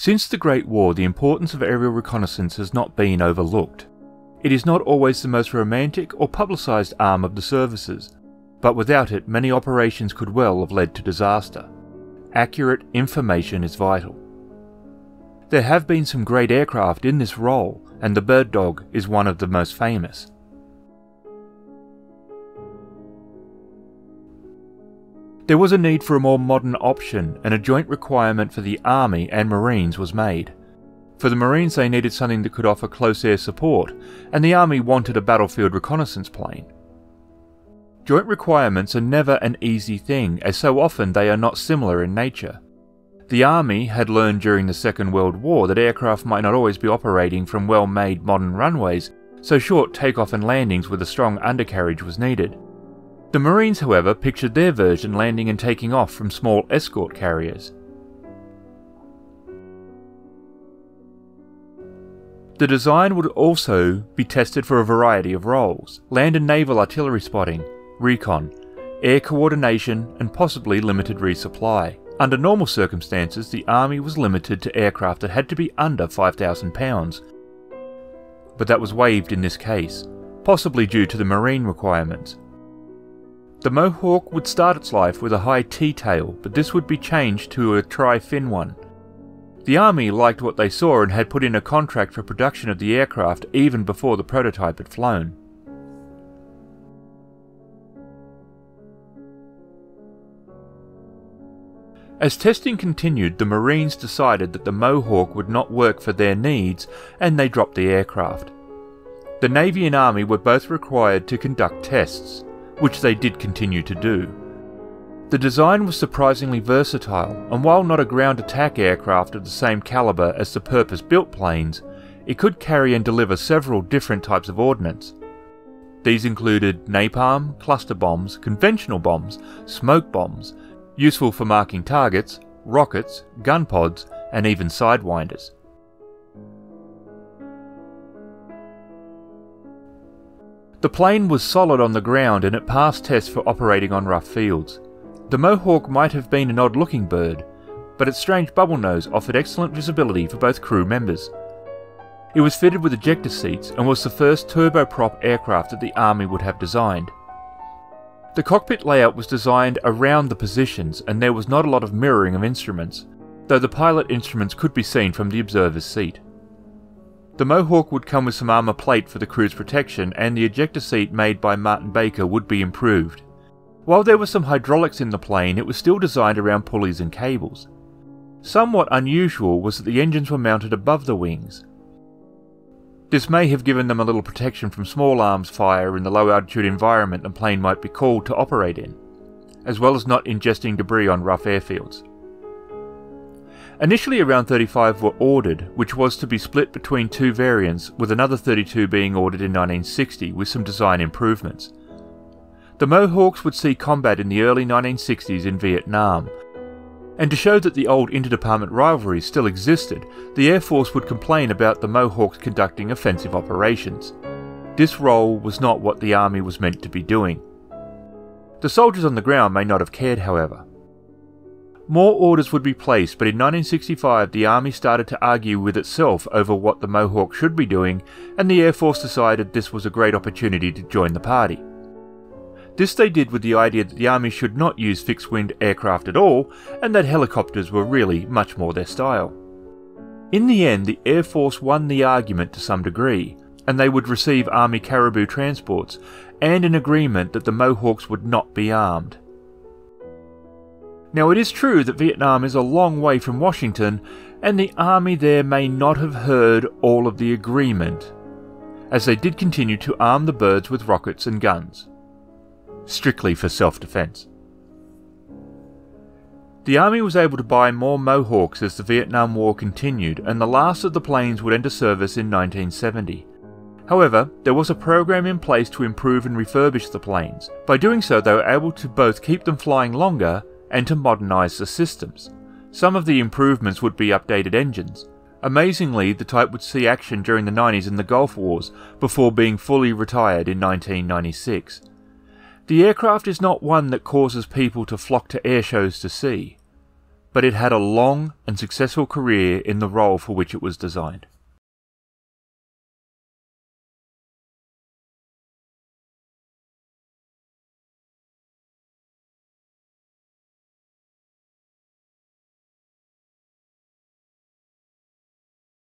Since the Great War, the importance of aerial reconnaissance has not been overlooked. It is not always the most romantic or publicised arm of the services, but without it many operations could well have led to disaster. Accurate information is vital. There have been some great aircraft in this role, and the Bird Dog is one of the most famous. There was a need for a more modern option, and a joint requirement for the Army and Marines was made. For the Marines, they needed something that could offer close air support, and the Army wanted a battlefield reconnaissance plane. Joint requirements are never an easy thing, as so often they are not similar in nature. The Army had learned during the Second World War that aircraft might not always be operating from well-made modern runways, so short takeoff and landings with a strong undercarriage was needed. The Marines, however, pictured their version landing and taking off from small escort carriers. The design would also be tested for a variety of roles: land and naval artillery spotting, recon, air coordination, and possibly limited resupply. Under normal circumstances, the Army was limited to aircraft that had to be under 5,000 pounds, but that was waived in this case, possibly due to the Marine requirements. The Mohawk would start its life with a high T-tail, but this would be changed to a tri-fin one. The Army liked what they saw and had put in a contract for production of the aircraft even before the prototype had flown. As testing continued, the Marines decided that the Mohawk would not work for their needs, and they dropped the aircraft. The Navy and Army were both required to conduct tests, which they did continue to do. The design was surprisingly versatile, and while not a ground attack aircraft of the same calibre as the purpose-built planes, it could carry and deliver several different types of ordnance. These included napalm, cluster bombs, conventional bombs, smoke bombs, useful for marking targets, rockets, gun pods, and even sidewinders. The plane was solid on the ground and it passed tests for operating on rough fields. The Mohawk might have been an odd-looking bird, but its strange bubble nose offered excellent visibility for both crew members. It was fitted with ejector seats and was the first turboprop aircraft that the Army would have designed. The cockpit layout was designed around the positions, and there was not a lot of mirroring of instruments, though the pilot instruments could be seen from the observer's seat. The Mohawk would come with some armour plate for the crew's protection, and the ejector seat made by Martin Baker would be improved. While there was some hydraulics in the plane, it was still designed around pulleys and cables. Somewhat unusual was that the engines were mounted above the wings. This may have given them a little protection from small arms fire in the low altitude environment the plane might be called to operate in, as well as not ingesting debris on rough airfields. Initially around 35 were ordered, which was to be split between two variants, with another 32 being ordered in 1960 with some design improvements. The Mohawks would see combat in the early 1960s in Vietnam, and to show that the old interdepartment rivalry still existed, the Air Force would complain about the Mohawks conducting offensive operations. This role was not what the Army was meant to be doing. The soldiers on the ground may not have cared, however. More orders would be placed, but in 1965 the Army started to argue with itself over what the Mohawk should be doing, and the Air Force decided this was a great opportunity to join the party. This they did with the idea that the Army should not use fixed-winged aircraft at all, and that helicopters were really much more their style. In the end, the Air Force won the argument to some degree, and they would receive Army Caribou transports, and an agreement that the Mohawks would not be armed. Now, it is true that Vietnam is a long way from Washington, and the Army there may not have heard all of the agreement, as they did continue to arm the birds with rockets and guns, strictly for self-defense. The Army was able to buy more Mohawks as the Vietnam War continued, and the last of the planes would enter service in 1970. However, there was a program in place to improve and refurbish the planes. By doing so, they were able to both keep them flying longer and to modernise the systems. Some of the improvements would be updated engines. Amazingly, the type would see action during the 90s in the Gulf Wars, before being fully retired in 1996. The aircraft is not one that causes people to flock to air shows to see. but it had a long and successful career in the role for which it was designed.